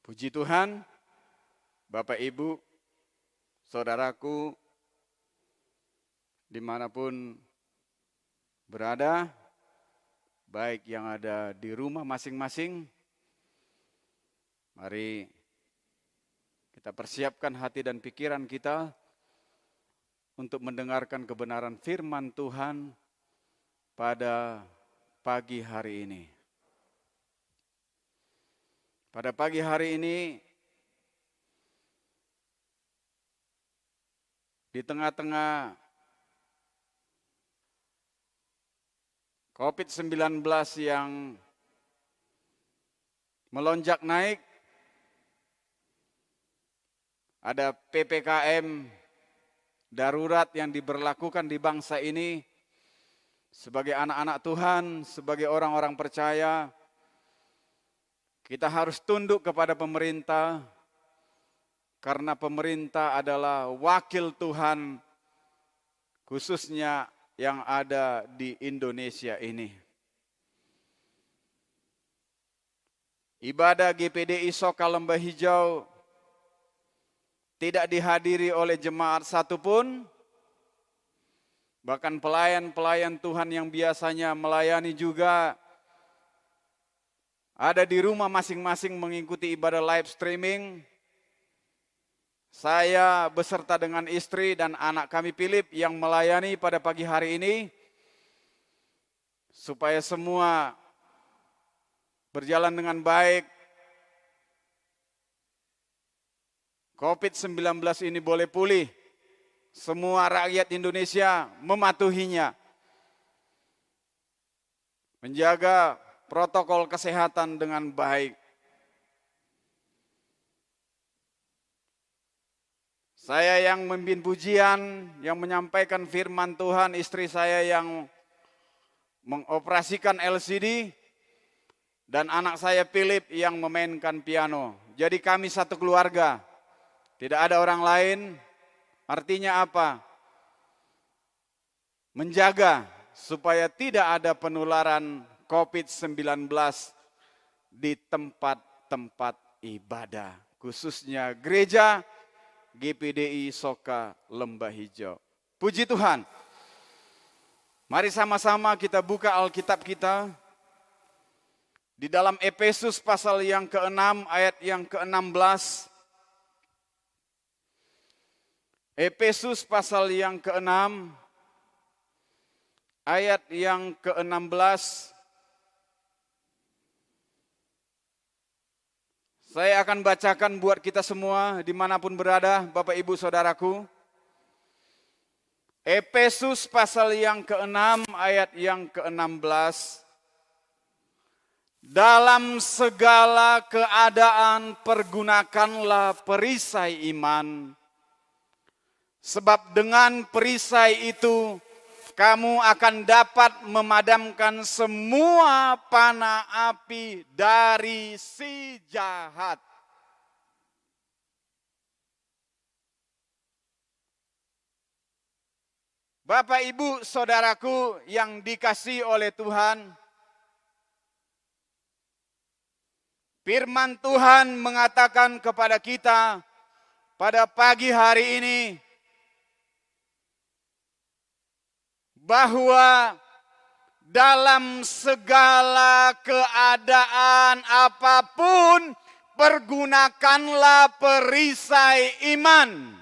Puji Tuhan, Bapak Ibu, Saudaraku, dimanapun berada, baik yang ada di rumah masing-masing, mari kita persiapkan hati dan pikiran kita untuk mendengarkan kebenaran firman Tuhan pada pagi hari ini. Pada pagi hari ini, di tengah-tengah COVID-19 yang melonjak naik, ada PPKM darurat yang diberlakukan di bangsa ini. Sebagai anak-anak Tuhan, sebagai orang-orang percaya, kita harus tunduk kepada pemerintah, karena pemerintah adalah wakil Tuhan, khususnya yang ada di Indonesia ini. Ibadah GPDI Soka Lembah Hijau tidak dihadiri oleh jemaat satupun, bahkan pelayan-pelayan Tuhan yang biasanya melayani juga ada di rumah masing-masing mengikuti ibadah live streaming. Saya beserta dengan istri dan anak kami Philip yang melayani pada pagi hari ini, supaya semua berjalan dengan baik. COVID-19 ini boleh pulih. Semua rakyat Indonesia mematuhinya. Menjaga protokol kesehatan dengan baik. Saya yang memimpin pujian, yang menyampaikan firman Tuhan, istri saya yang mengoperasikan LCD, dan anak saya Philip yang memainkan piano. Jadi kami satu keluarga, tidak ada orang lain. Artinya apa? Menjaga supaya tidak ada penularan COVID-19 di tempat-tempat ibadah, khususnya gereja GPDI Soka Lembah Hijau. Puji Tuhan. Mari sama-sama kita buka Alkitab kita di dalam Efesus pasal yang ke-6 ayat yang ke-16. Efesus pasal yang ke-6 ayat yang ke-16. Saya akan bacakan buat kita semua dimanapun berada, Bapak Ibu Saudaraku. Efesus pasal yang ke-6 ayat yang ke-16. Dalam segala keadaan pergunakanlah perisai iman, sebab dengan perisai itu kamu akan dapat memadamkan semua panah api dari si jahat. Bapak, Ibu, Saudaraku yang dikasihi oleh Tuhan, firman Tuhan mengatakan kepada kita pada pagi hari ini, bahwa dalam segala keadaan apapun pergunakanlah perisai iman.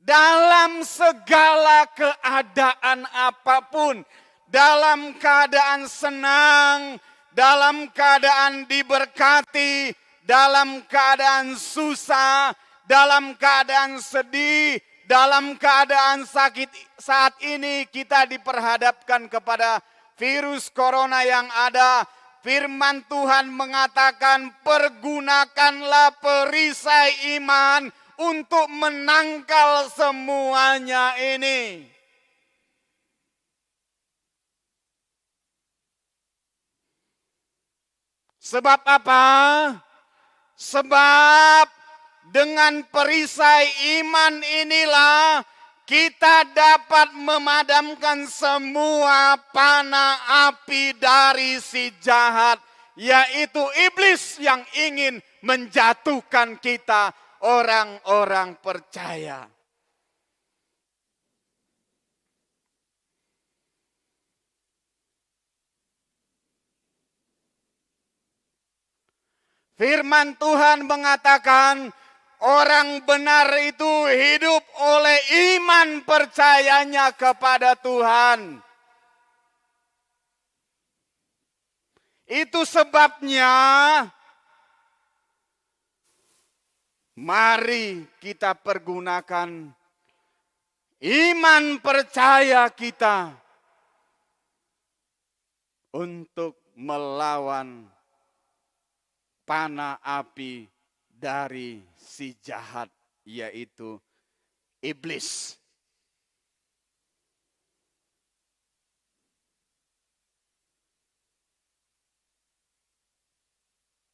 Dalam segala keadaan apapun, dalam keadaan senang, dalam keadaan diberkati, dalam keadaan susah, dalam keadaan sedih, dalam keadaan sakit saat ini kita diperhadapkan kepada virus corona yang ada. Firman Tuhan mengatakan pergunakanlah perisai iman untuk menangkal semuanya ini. Sebab apa? Sebab dengan perisai iman inilah kita dapat memadamkan semua panah api dari si jahat, yaitu iblis yang ingin menjatuhkan kita orang-orang percaya. Firman Tuhan mengatakan orang benar itu hidup oleh iman percayanya kepada Tuhan. Itu sebabnya mari kita pergunakan iman percaya kita untuk melawan panah api dari si jahat, yaitu iblis.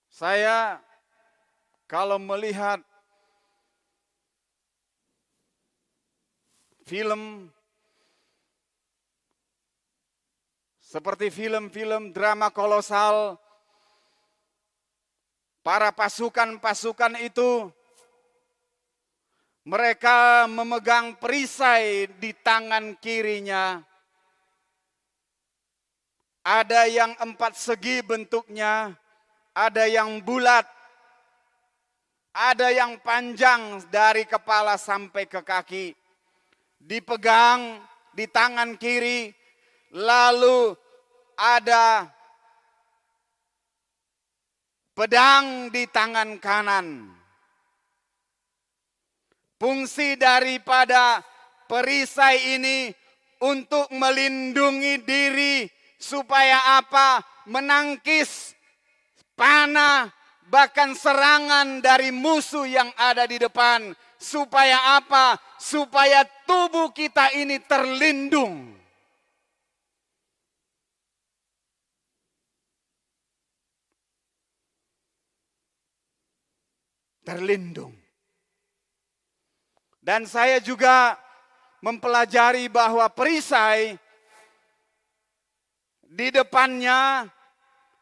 Saya kalau melihat film seperti film-film drama kolosal, para pasukan-pasukan itu mereka memegang perisai di tangan kirinya. Ada yang 4 segi bentuknya, ada yang bulat, ada yang panjang dari kepala sampai ke kaki. Dipegang di tangan kiri, lalu ada pedang di tangan kanan. Fungsi daripada perisai ini untuk melindungi diri supaya apa? Menangkis panah bahkan serangan dari musuh yang ada di depan. Supaya apa? Supaya tubuh kita ini terlindung. Terlindung. Dan saya juga mempelajari bahwa perisai di depannya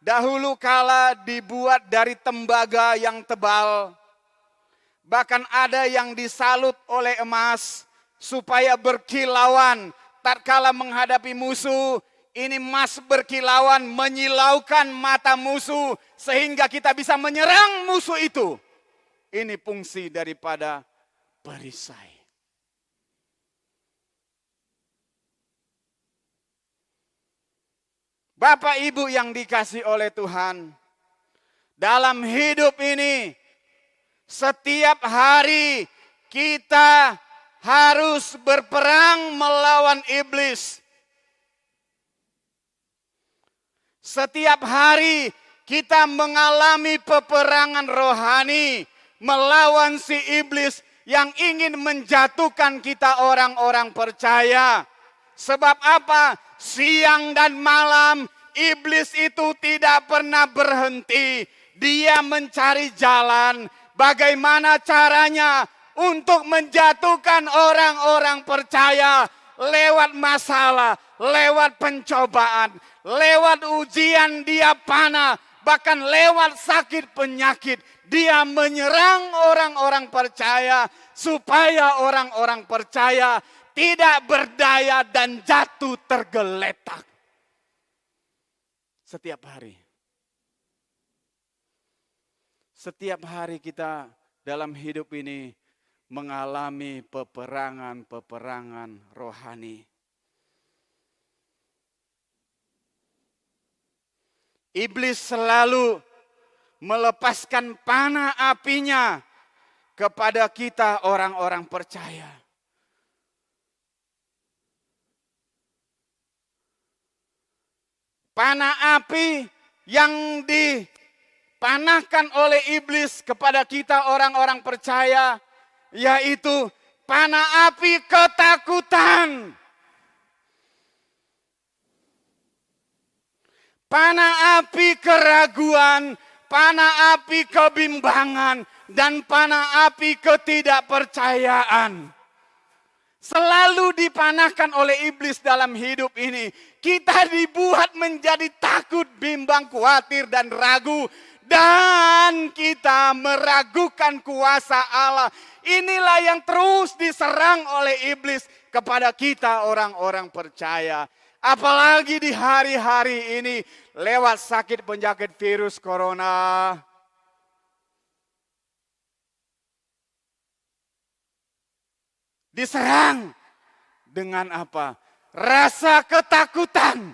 dahulu kala dibuat dari tembaga yang tebal. Bahkan ada yang disalut oleh emas supaya berkilauan. Tatkala menghadapi musuh, ini emas berkilauan menyilaukan mata musuh sehingga kita bisa menyerang musuh itu. Ini fungsi daripada perisai. Bapak Ibu yang dikasihi oleh Tuhan, dalam hidup ini setiap hari kita harus berperang melawan iblis. Setiap hari kita mengalami peperangan rohani melawan si iblis yang ingin menjatuhkan kita orang-orang percaya. Sebab apa? Siang dan malam iblis itu tidak pernah berhenti. Dia mencari jalan bagaimana caranya untuk menjatuhkan orang-orang percaya lewat masalah, lewat pencobaan, lewat ujian dia panah, bahkan lewat sakit penyakit. Dia menyerang orang-orang percaya supaya orang-orang percaya tidak berdaya dan jatuh tergeletak. Setiap hari. Setiap hari kita dalam hidup ini mengalami peperangan-peperangan rohani. Iblis selalu melepaskan panah apinya kepada kita orang-orang percaya. Panah api yang dipanahkan oleh iblis kepada kita orang-orang percaya, yaitu panah api ketakutan. Panah api keraguan, panah api kebimbangan, dan panah api ketidakpercayaan. selalu dipanahkan oleh iblis dalam hidup ini. Kita dibuat menjadi takut, bimbang, khawatir, dan ragu. Dan kita meragukan kuasa Allah. Inilah yang terus diserang oleh iblis kepada kita orang-orang percaya. Apalagi di hari-hari ini lewat sakit penyakit virus corona. Diserang dengan apa? Rasa ketakutan,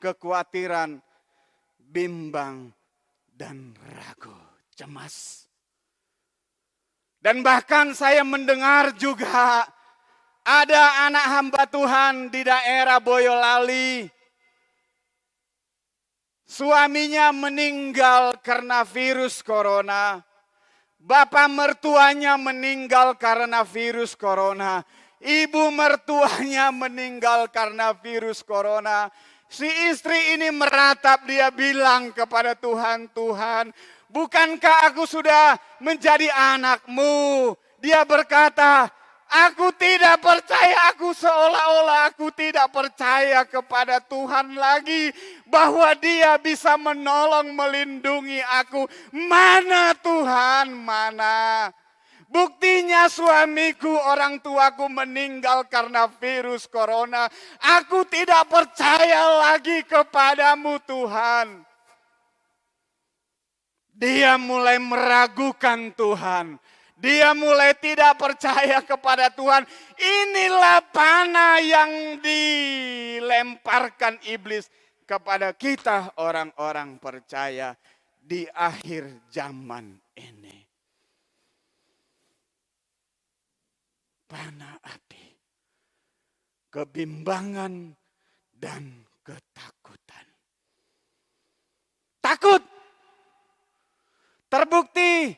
kekhawatiran, bimbang, dan ragu, cemas. Dan bahkan saya mendengar juga ada anak hamba Tuhan di daerah Boyolali. Suaminya meninggal karena virus corona. Bapak mertuanya meninggal karena virus corona. Ibu mertuanya meninggal karena virus corona. Si istri ini meratap, dia bilang kepada Tuhan, Tuhan, bukankah aku sudah menjadi anakmu? Dia berkata, aku tidak percaya, aku seolah-olah aku tidak percaya kepada Tuhan lagi. Bahwa dia bisa menolong, melindungi aku. Mana Tuhan, mana? Buktinya suamiku, orang tuaku meninggal karena virus corona. Aku tidak percaya lagi kepadamu Tuhan. Dia mulai meragukan Tuhan. Dia mulai tidak percaya kepada Tuhan. Inilah panah yang dilemparkan iblis kepada kita orang-orang percaya di akhir zaman ini. Panah api, kebimbangan dan ketakutan. Takut. Terbukti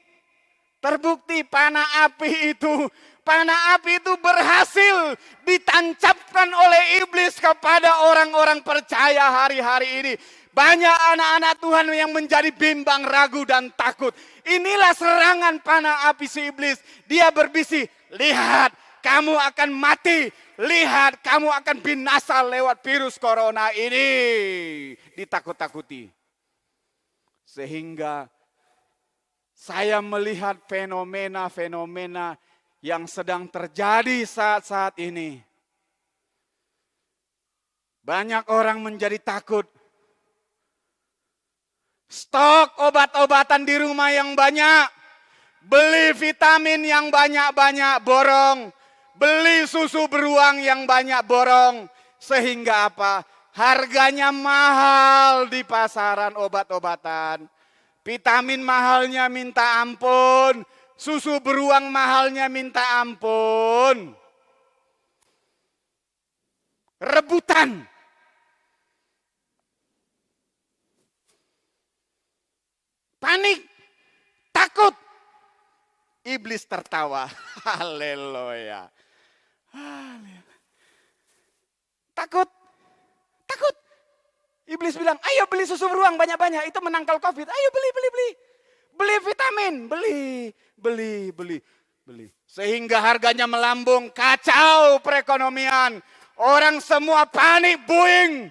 panah api itu berhasil ditancapkan oleh iblis kepada orang-orang percaya hari-hari ini. Banyak anak-anak Tuhan yang menjadi bimbang, ragu, dan takut. Inilah serangan panah api si iblis. Dia berbisik, lihat kamu akan mati. Lihat kamu akan binasa lewat virus corona ini. Ditakut-takuti. Sehingga saya melihat fenomena-fenomena yang sedang terjadi saat-saat ini. Banyak orang menjadi takut. Stok obat-obatan di rumah yang banyak. Beli vitamin yang banyak-banyak, borong. Beli susu beruang yang banyak, borong. Sehingga apa? Harganya mahal di pasaran obat-obatan. Vitamin mahalnya minta ampun. Susu beruang mahalnya minta ampun. Rebutan. Panik. Takut. Iblis tertawa. Haleluya. Takut. Iblis bilang, ayo beli susu beruang banyak-banyak. Itu menangkal COVID. Ayo beli. Beli vitamin. Beli. Sehingga harganya melambung. Kacau perekonomian. Orang semua panik, buying.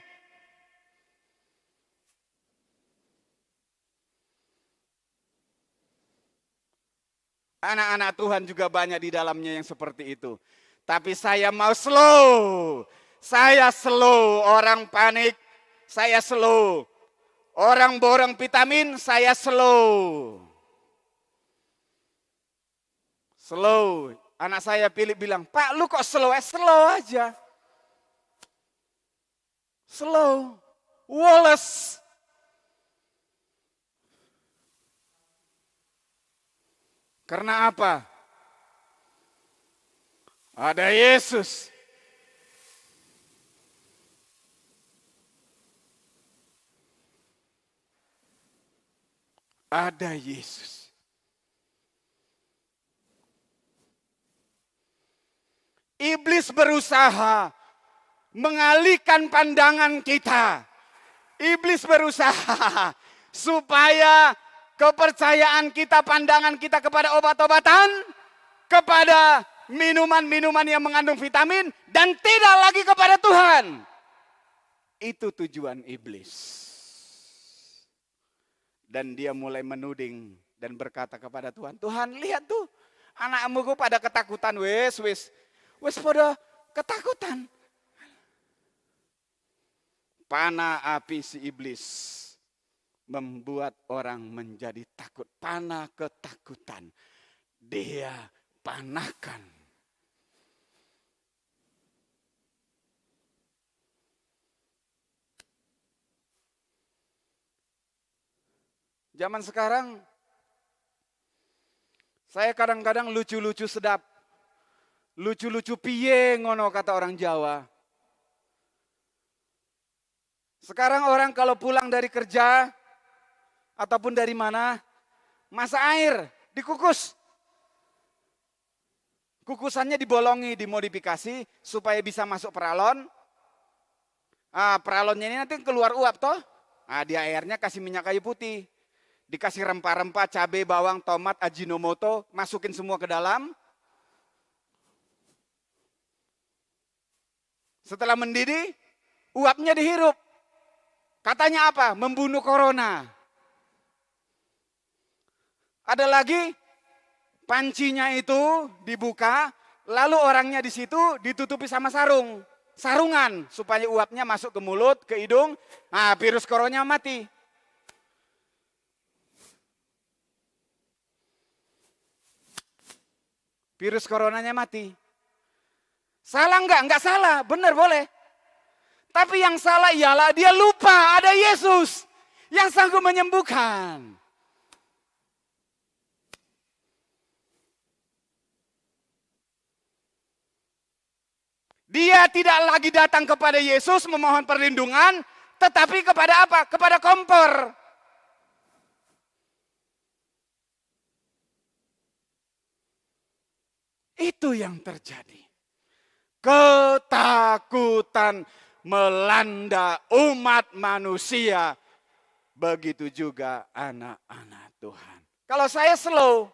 Anak-anak Tuhan juga banyak di dalamnya yang seperti itu. Tapi saya mau slow. Saya slow. Orang panik, saya slow. Orang borong vitamin, saya slow. Slow. Anak saya Philip bilang, Pak lu kok slow? Slow aja. Slow. Wallace. Karena apa? Ada Yesus. Ada Yesus. Iblis berusaha mengalihkan pandangan kita. Iblis berusaha supaya kepercayaan kita, pandangan kita kepada obat-obatan, kepada minuman-minuman yang mengandung vitamin, dan tidak lagi kepada Tuhan. Itu tujuan iblis. Dan dia mulai menuding dan berkata kepada Tuhan, Tuhan lihat tuh, anakmu kok pada ketakutan, wes pada ketakutan. Panah api si iblis membuat orang menjadi takut. Panah ketakutan dia panahkan. Zaman sekarang saya kadang-kadang lucu-lucu sedap. Lucu-lucu piye ngono kata orang Jawa. Sekarang orang kalau pulang dari kerja ataupun dari mana, masak air, dikukus. Kukusannya dibolongi, dimodifikasi supaya bisa masuk peralon. Peralonnya ini nanti keluar uap toh. Di airnya kasih minyak kayu putih. Dikasih rempah-rempah, cabai, bawang, tomat, ajinomoto, masukin semua ke dalam. Setelah mendidih, uapnya dihirup. Katanya apa? Membunuh corona. Ada lagi, pancinya itu dibuka, lalu orangnya di situ ditutupi sama sarung. Sarungan, supaya uapnya masuk ke mulut, ke hidung, virus coronanya mati. Virus coronanya mati. Salah enggak? Enggak salah, benar boleh. Tapi yang salah ialah dia lupa ada Yesus yang sanggup menyembuhkan. Dia tidak lagi datang kepada Yesus memohon perlindungan, tetapi kepada apa? Kepada kompor. Itu yang terjadi. Ketakutan melanda umat manusia, begitu juga anak-anak Tuhan. Kalau saya slow,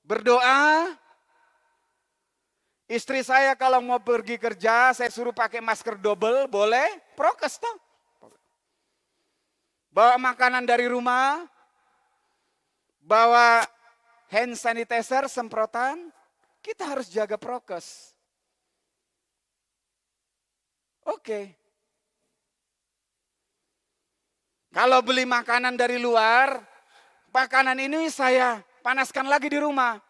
berdoa. Istri saya kalau mau pergi kerja, saya suruh pakai masker double, boleh? Prokes toh. Bawa makanan dari rumah, bawa hand sanitizer, semprotan, kita harus jaga prokes. Oke. Kalau beli makanan dari luar, makanan ini saya panaskan lagi di rumah.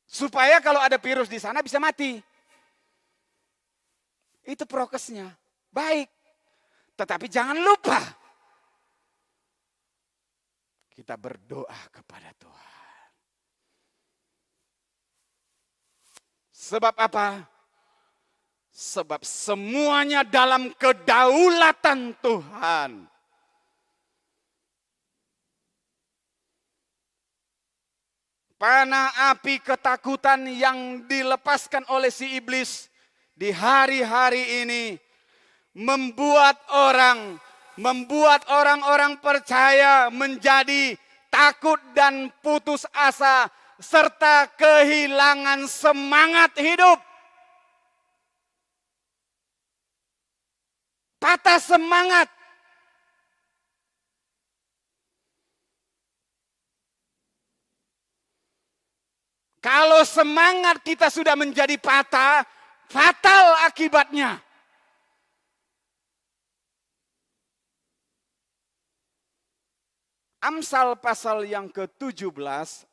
Supaya kalau ada virus di sana bisa mati. Itu prokesnya. Baik. Tetapi jangan lupa. Kita berdoa kepada Tuhan. Sebab apa? Sebab semuanya dalam kedaulatan Tuhan. Panah api ketakutan yang dilepaskan oleh si iblis di hari-hari ini membuat orang-orang percaya menjadi takut dan putus asa serta kehilangan semangat hidup. Patah semangat. Kalau semangat kita sudah menjadi patah, fatal akibatnya. Amsal pasal yang ke-17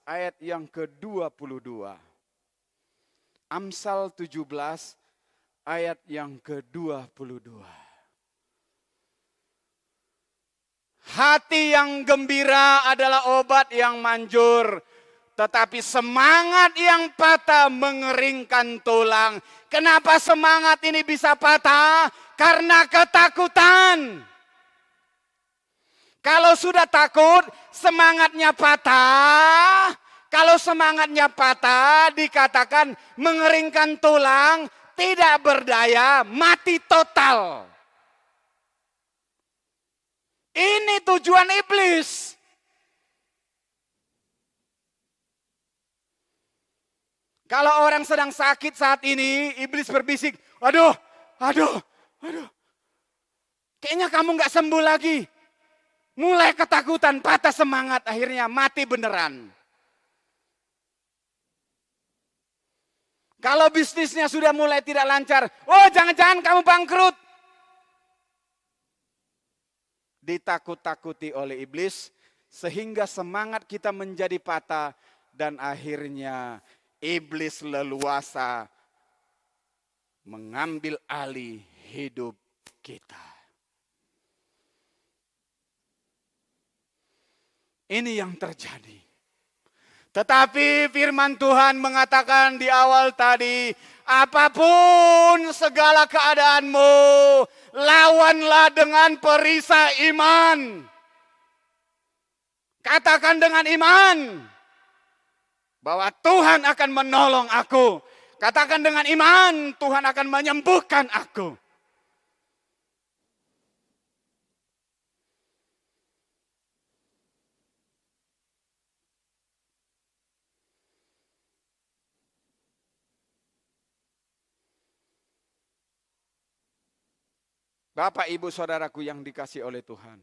ayat yang ke-22. Amsal 17 ayat yang ke-22. Hati yang gembira adalah obat yang manjur, tetapi semangat yang patah mengeringkan tulang. Kenapa semangat ini bisa patah? Karena ketakutan. Kalau sudah takut, semangatnya patah. Kalau semangatnya patah, dikatakan mengeringkan tulang, tidak berdaya, mati total. Ini tujuan iblis. Kalau orang sedang sakit saat ini, iblis berbisik, aduh, aduh, aduh. Kayaknya kamu nggak sembuh lagi. Mulai ketakutan, patah semangat, akhirnya mati beneran. Kalau bisnisnya sudah mulai tidak lancar, oh jangan-jangan kamu bangkrut. Ditakut-takuti oleh iblis, sehingga semangat kita menjadi patah, dan akhirnya iblis leluasa mengambil alih hidup kita. Ini yang terjadi. Tetapi firman Tuhan mengatakan di awal tadi, apapun segala keadaanmu, lawanlah dengan perisai iman. Katakan dengan iman bahwa Tuhan akan menolong aku. Katakan dengan iman, Tuhan akan menyembuhkan aku. Bapak, Ibu, Saudaraku yang dikasihi oleh Tuhan.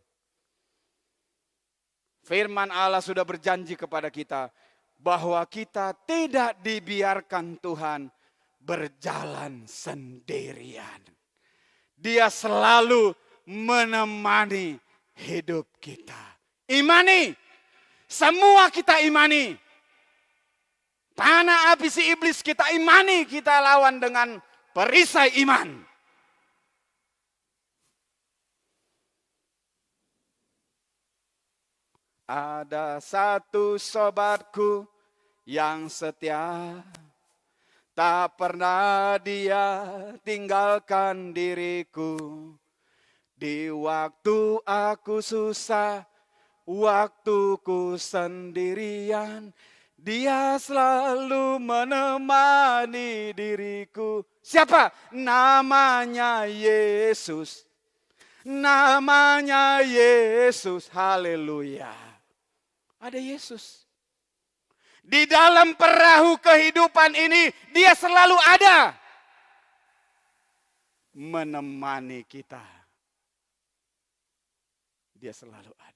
Firman Allah sudah berjanji kepada kita bahwa kita tidak dibiarkan Tuhan berjalan sendirian. Dia selalu menemani hidup kita. Imani, semua kita imani. Panah api si iblis kita imani, kita lawan dengan perisai iman. Ada satu sobatku yang setia, tak pernah dia tinggalkan diriku. Di waktu aku susah, waktuku sendirian, dia selalu menemani diriku. Siapa? Namanya Yesus. Namanya Yesus. Haleluya. Ada Yesus. Di dalam perahu kehidupan ini, dia selalu ada. Menemani kita. Dia selalu ada.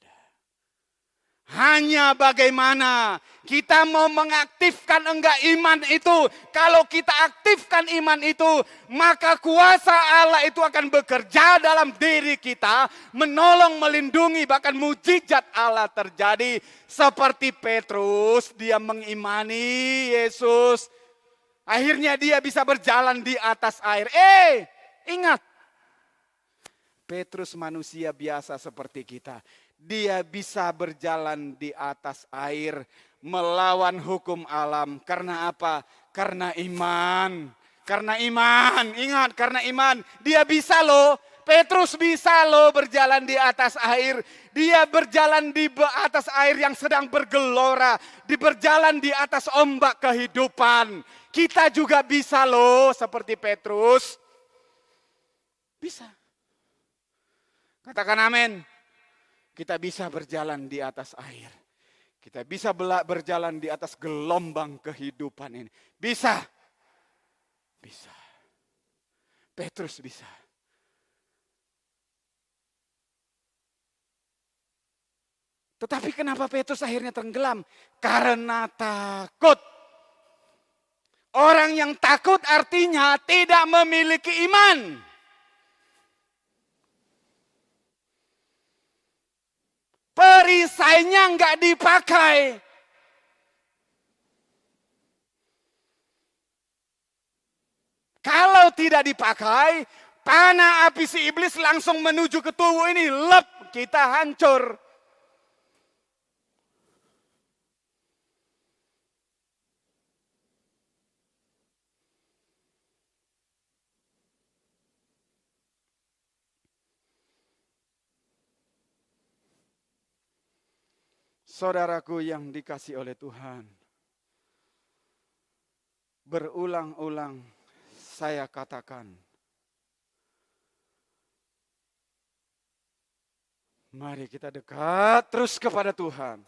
Hanya bagaimana kita mau mengaktifkan enggak iman itu. Kalau kita aktifkan iman itu, maka kuasa Allah itu akan bekerja dalam diri kita, menolong, melindungi, bahkan mujizat Allah terjadi. Seperti Petrus, dia mengimani Yesus. Akhirnya dia bisa berjalan di atas air. Ingat, Petrus manusia biasa seperti kita. Dia bisa berjalan di atas air, melawan hukum alam. Karena apa? Karena iman. Karena iman, ingat, karena iman. Dia bisa loh, Petrus bisa loh berjalan di atas air. Dia berjalan di atas air yang sedang bergelora. Berjalan di atas ombak kehidupan. Kita juga bisa loh seperti Petrus. Bisa. Katakan amin. Kita bisa berjalan di atas air. Kita bisa berjalan di atas gelombang kehidupan ini. Bisa. Bisa. Petrus bisa. Tetapi kenapa Petrus akhirnya tenggelam? Karena takut. Orang yang takut artinya tidak memiliki iman. Perisainya enggak dipakai. Kalau tidak dipakai, panah api si iblis langsung menuju ke tubuh ini. Lep, kita hancur. Saudaraku yang dikasihi oleh Tuhan, berulang-ulang saya katakan, mari kita dekat terus kepada Tuhan.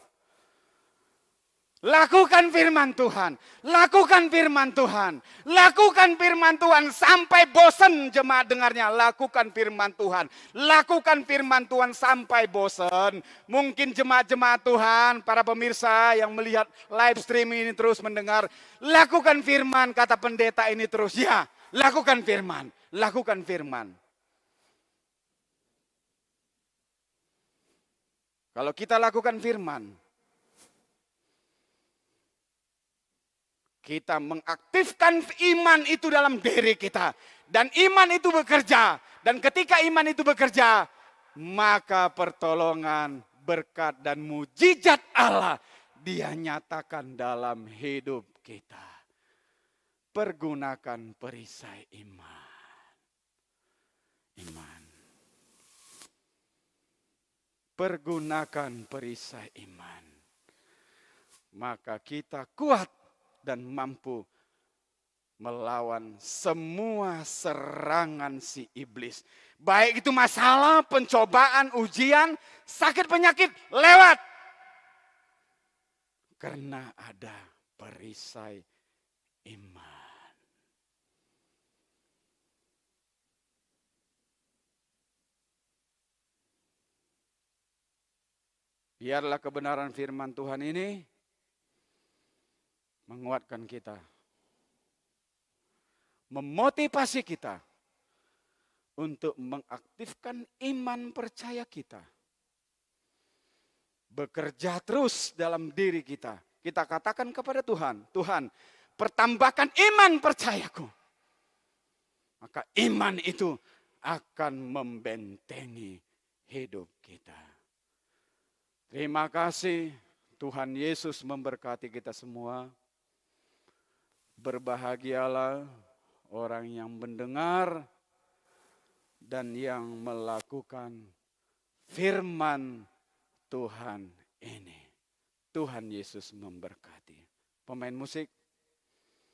Lakukan firman Tuhan, lakukan firman Tuhan, lakukan firman Tuhan sampai bosan jemaat dengarnya. Lakukan firman Tuhan, lakukan firman Tuhan sampai bosan. Mungkin jemaat-jemaat Tuhan, para pemirsa yang melihat live stream ini terus mendengar, lakukan firman kata pendeta ini terus. Ya, lakukan firman, lakukan firman. Kalau kita lakukan firman, kita mengaktifkan iman itu dalam diri kita. Dan iman itu bekerja. Dan ketika iman itu bekerja, maka pertolongan, berkat, dan mujizat Allah Dia nyatakan dalam hidup kita. Pergunakan perisai iman. Iman. Pergunakan perisai iman. Maka kita kuat dan mampu melawan semua serangan si iblis. Baik itu masalah, pencobaan, ujian, sakit, penyakit, lewat. Karena ada perisai iman. Biarlah kebenaran firman Tuhan ini menguatkan kita, memotivasi kita untuk mengaktifkan iman percaya kita. Bekerja terus dalam diri kita. Kita katakan kepada Tuhan, Tuhan, pertambahkan iman percayaku. Maka iman itu akan membentengi hidup kita. Terima kasih, Tuhan Yesus memberkati kita semua. Berbahagialah orang yang mendengar dan yang melakukan firman Tuhan ini. Tuhan Yesus memberkati. Pemain musik,